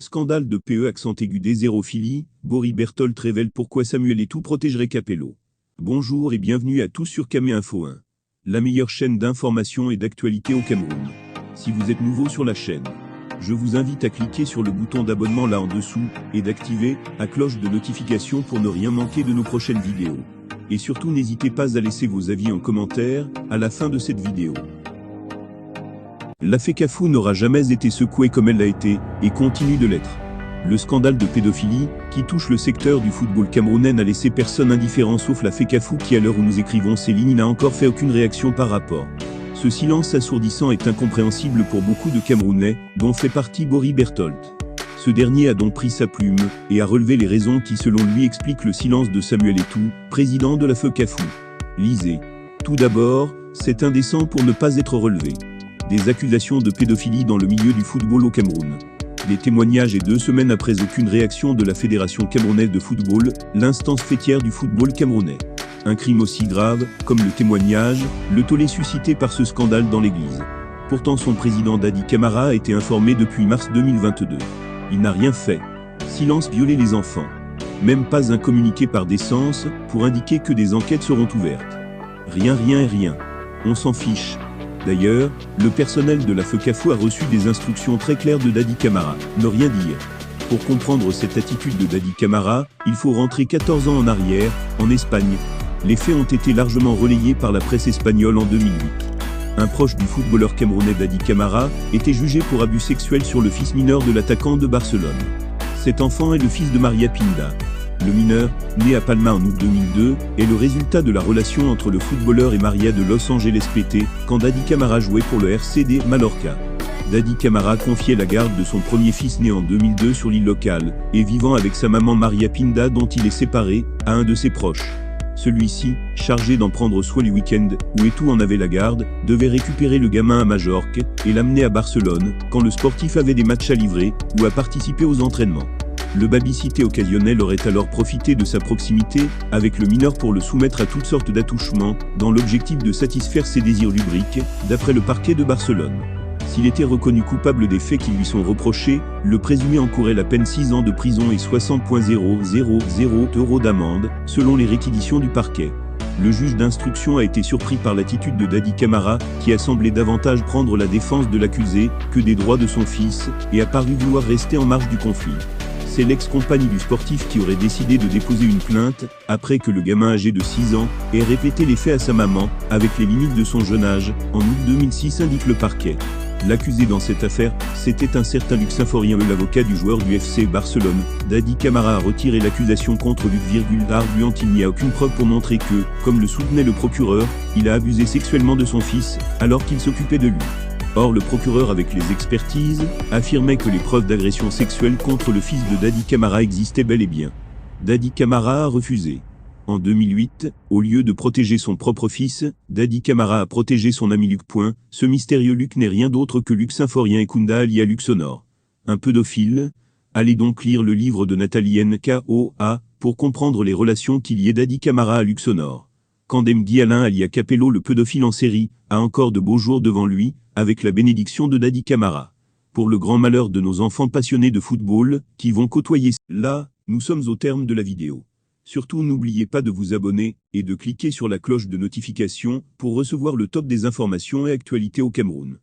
Scandale de PE accent aigu d'hétérophilie, Boris Berthold révèle pourquoi Samuel Eto'o protégerait Capello. Bonjour et bienvenue à tous sur Camé Info 1, la meilleure chaîne d'information et d'actualité au Cameroun. Si vous êtes nouveau sur la chaîne, je vous invite à cliquer sur le bouton d'abonnement là en dessous et d'activer la cloche de notification pour ne rien manquer de nos prochaines vidéos. Et surtout n'hésitez pas à laisser vos avis en commentaire à la fin de cette vidéo. La FECAFOOT n'aura jamais été secouée comme elle l'a été, et continue de l'être. Le scandale de pédophilie, qui touche le secteur du football camerounais n'a laissé personne indifférent sauf la FECAFOOT qui à l'heure où nous écrivons ces lignes n'a encore fait aucune réaction par rapport. Ce silence assourdissant est incompréhensible pour beaucoup de Camerounais, dont fait partie Boris Berthold. Ce dernier a donc pris sa plume, et a relevé les raisons qui selon lui expliquent le silence de Samuel Eto'o, président de la FECAFOOT. Lisez. Tout d'abord, c'est indécent pour ne pas être relevé. Des accusations de pédophilie dans le milieu du football au Cameroun. Des témoignages et 2 semaines après aucune réaction de la Fédération camerounaise de football, l'instance fêtière du football camerounais. Un crime aussi grave, comme le témoignage, le tollé suscité par ce scandale dans l'église. Pourtant son président Dadi Camara a été informé depuis mars 2022. Il n'a rien fait. Silence violer les enfants. Même pas un communiqué par décence, pour indiquer que des enquêtes seront ouvertes. Rien et rien. On s'en fiche. D'ailleurs, le personnel de la FECAFOOT a reçu des instructions très claires de Dadi Camara, ne rien dire. Pour comprendre cette attitude de Dadi Camara, il faut rentrer 14 ans en arrière, en Espagne. Les faits ont été largement relayés par la presse espagnole en 2008. Un proche du footballeur camerounais Dadi Camara était jugé pour abus sexuels sur le fils mineur de l'attaquant de Barcelone. Cet enfant est le fils de Maria Pinda. Le mineur, né à Palma en août 2002, est le résultat de la relation entre le footballeur et Maria de Los Angeles PT, quand Dadi Camara jouait pour le RCD Mallorca. Dadi Camara confiait la garde de son premier fils né en 2002 sur l'île locale, et vivant avec sa maman Maria Pinda dont il est séparé, à un de ses proches. Celui-ci, chargé d'en prendre soin les week-ends, où Eto'o en avait la garde, devait récupérer le gamin à Majorque, et l'amener à Barcelone, quand le sportif avait des matchs à livrer, ou à participer aux entraînements. Le baby-cité occasionnel aurait alors profité de sa proximité avec le mineur pour le soumettre à toutes sortes d'attouchements, dans l'objectif de satisfaire ses désirs lubriques, d'après le parquet de Barcelone. S'il était reconnu coupable des faits qui lui sont reprochés, le présumé encourait la peine 6 ans de prison et 60,000 € d'amende, selon les réquisitions du parquet. Le juge d'instruction a été surpris par l'attitude de Dadi Camara, qui a semblé davantage prendre la défense de l'accusé que des droits de son fils, et a paru vouloir rester en marge du conflit. C'est l'ex-compagne du sportif qui aurait décidé de déposer une plainte, après que le gamin âgé de 6 ans ait répété les faits à sa maman, avec les limites de son jeune âge, en août 2006 indique le parquet. L'accusé dans cette affaire, c'était un certain Luc Symphorien, l'avocat du joueur du FC Barcelone. Dadi Camara a retiré l'accusation contre Luc, arguant qu'il n'y a aucune preuve pour montrer que, comme le soutenait le procureur, il a abusé sexuellement de son fils, alors qu'il s'occupait de lui. Or le procureur avec les expertises, affirmait que les preuves d'agression sexuelle contre le fils de Dadi Camara existaient bel et bien. Dadi Camara a refusé. En 2008, au lieu de protéger son propre fils, Dadi Camara a protégé son ami Luc. Ce mystérieux Luc n'est rien d'autre que Luc Symphorien Ekunda alias Luxonor. Un pédophile. Allez donc lire le livre de Nathalie Nkoa, pour comprendre les relations qui liaient Dadi Camara à Luxonor. Kandem Guy Alain alias Capello le pédophile en série, a encore de beaux jours devant lui, avec la bénédiction de Dadi Camara. Pour le grand malheur de nos enfants passionnés de football, qui vont côtoyer. Là, nous sommes au terme de la vidéo. Surtout n'oubliez pas de vous abonner, et de cliquer sur la cloche de notification, pour recevoir le top des informations et actualités au Cameroun.